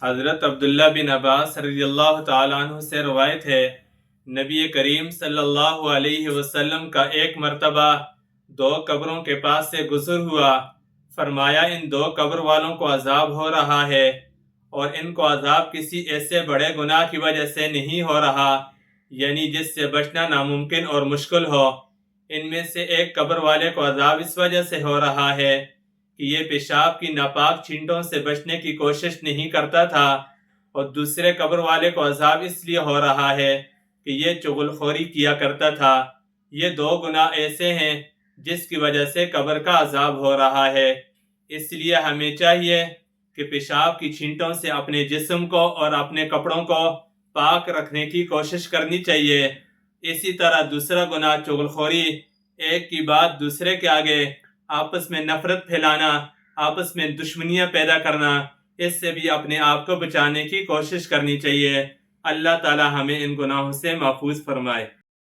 حضرت عبداللہ بن عباس رضی اللہ تعالیٰ عنہ سے روایت ہے، نبی کریم صلی اللہ علیہ وسلم کا ایک مرتبہ 2 قبروں کے پاس سے گزر ہوا، فرمایا ان 2 قبر والوں کو عذاب ہو رہا ہے، اور ان کو عذاب کسی ایسے بڑے گناہ کی وجہ سے نہیں ہو رہا، یعنی جس سے بچنا ناممکن اور مشکل ہو۔ ان میں سے ایک قبر والے کو عذاب اس وجہ سے ہو رہا ہے کہ یہ پیشاب کی ناپاک چھینٹوں سے بچنے کی کوشش نہیں کرتا تھا، اور دوسرے قبر والے کو عذاب اس لیے ہو رہا ہے کہ یہ چغل خوری کیا کرتا تھا۔ یہ 2 گناہ ایسے ہیں جس کی وجہ سے قبر کا عذاب ہو رہا ہے، اس لیے ہمیں چاہیے کہ پیشاب کی چھینٹوں سے اپنے جسم کو اور اپنے کپڑوں کو پاک رکھنے کی کوشش کرنی چاہیے۔ اسی طرح دوسرا گناہ چغل خوری، ایک کی بات دوسرے کے آگے آپس میں نفرت پھیلانا، آپس میں دشمنیاں پیدا کرنا، اس سے بھی اپنے آپ کو بچانے کی کوشش کرنی چاہیے۔ اللہ تعالی ہمیں ان گناہوں سے محفوظ فرمائے۔